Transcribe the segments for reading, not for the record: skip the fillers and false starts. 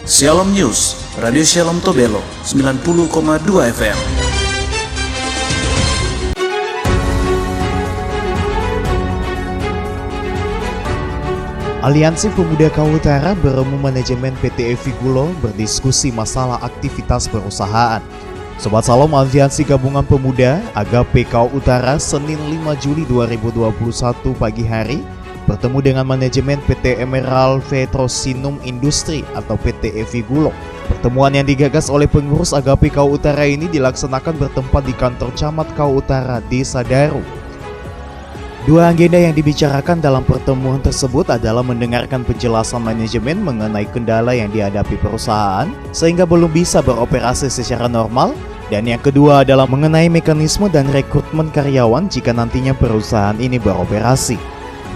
Shalom News, Radio Shalom Tobelo, 90,2 FM. Aliansi Pemuda Kau Utara bertemu manajemen PT Evi Gulo berdiskusi masalah aktivitas perusahaan. Sobat Salam, Aliansi Gabungan Pemuda Agape Kau Utara Senin 5 Juli 2021 pagi hari bertemu dengan manajemen PT Emerald Petrosinum Industri atau PT Evi Gulo. Pertemuan yang digagas oleh pengurus Agape Kau Utara ini dilaksanakan bertempat di kantor Camat Kau Utara, Desa Daru. Dua agenda yang dibicarakan dalam pertemuan tersebut adalah mendengarkan penjelasan manajemen mengenai kendala yang dihadapi perusahaan sehingga belum bisa beroperasi secara normal, dan yang kedua adalah mengenai mekanisme dan rekrutmen karyawan jika nantinya perusahaan ini beroperasi.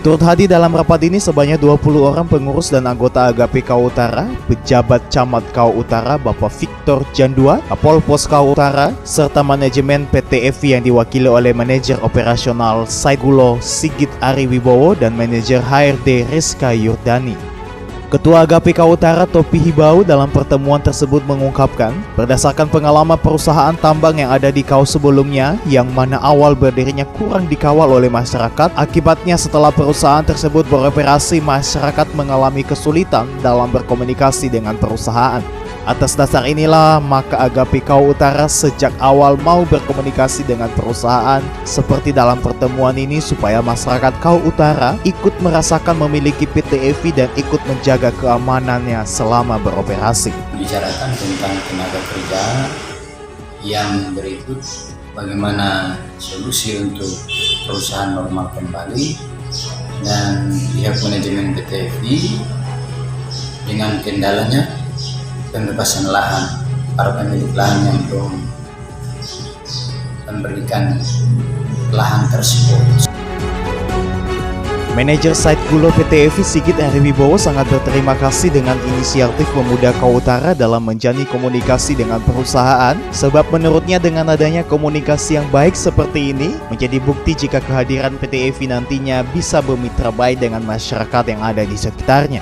Turut hadir dalam rapat ini sebanyak 20 orang pengurus dan anggota Agape Kau Utara, pejabat Camat Kau Utara Bapak Victor Jandua, Kapol Pos Kau Utara, serta manajemen PT Evi yang diwakili oleh manajer operasional Site Gulo Sigit Ari Wibowo dan manajer HRD Rizka Yurdani. Ketua Agape Kau Utara Topi Hibau dalam pertemuan tersebut mengungkapkan, berdasarkan pengalaman perusahaan tambang yang ada di Kau sebelumnya, yang mana awal berdirinya kurang dikawal oleh masyarakat, akibatnya setelah perusahaan tersebut beroperasi, masyarakat mengalami kesulitan dalam berkomunikasi dengan perusahaan. Atas dasar inilah, maka Agape Kau Utara sejak awal mau berkomunikasi dengan perusahaan seperti dalam pertemuan ini supaya masyarakat Kau Utara ikut merasakan memiliki PT Evi dan ikut menjaga keamanannya selama beroperasi. Bicarakan tentang tenaga kerja yang berikut, bagaimana solusi untuk perusahaan normal kembali, dan pihak manajemen PT Evi dengan kendalanya pembebasan lahan para pemilik lahan yang belum memberikan lahan tersebut. Manajer Site Gulo PT Evi Sigit Ari Wibowo sangat berterima kasih dengan inisiatif Pemuda Kau Utara dalam menjalin komunikasi dengan perusahaan, sebab menurutnya dengan adanya komunikasi yang baik seperti ini menjadi bukti jika kehadiran PT Evi nantinya bisa bermitra baik dengan masyarakat yang ada di sekitarnya.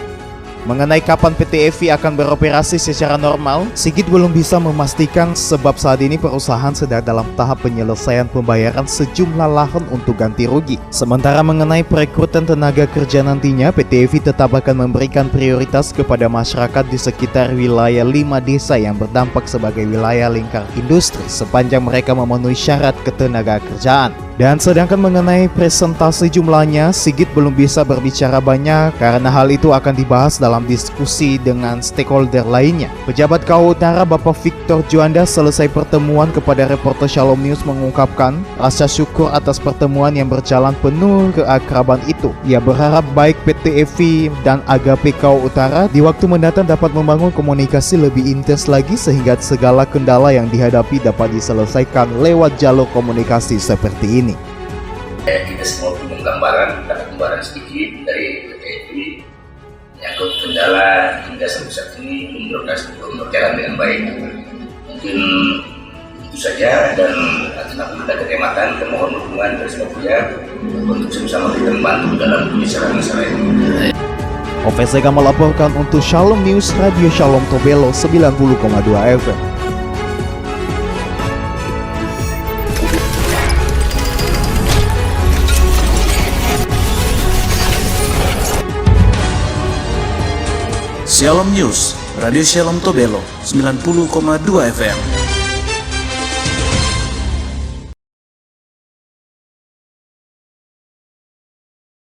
Mengenai kapan PT Evi akan beroperasi secara normal, Sigit belum bisa memastikan sebab saat ini perusahaan sedang dalam tahap penyelesaian pembayaran sejumlah lahan untuk ganti rugi. Sementara mengenai perekrutan tenaga kerja nantinya, PT Evi tetap akan memberikan prioritas kepada masyarakat di sekitar wilayah 5 desa yang berdampak sebagai wilayah lingkar industri sepanjang mereka memenuhi syarat ketenaga kerjaan. Dan sedangkan mengenai presentasi jumlahnya, Sigit belum bisa berbicara banyak karena hal itu akan dibahas dalam diskusi dengan stakeholder lainnya. Pejabat Kau Utara Bapak Victor Juanda selesai pertemuan kepada reporter Shalom News mengungkapkan rasa syukur atas pertemuan yang berjalan penuh keakraban itu. Ia berharap baik PT Evi dan Agape Kau Utara di waktu mendatang dapat membangun komunikasi lebih intens lagi sehingga segala kendala yang dihadapi dapat diselesaikan lewat jalur komunikasi seperti ini. Kita semua punya gambaran sedikit dari PT Evi menyangkut kendala hingga sampai saat ini belum berjalan dengan baik. Mungkin itu saja, dan atas ada kekhidmatan, mohon dukungan dari semua pihak untuk sama-sama kita membantu dalam pembicaraan masalah ini. Ovesega melaporkan untuk Shalom News Radio Shalom Tobelo 90,2 FM. Shalom News, Radio Shalom Tobelo, 90,2 FM.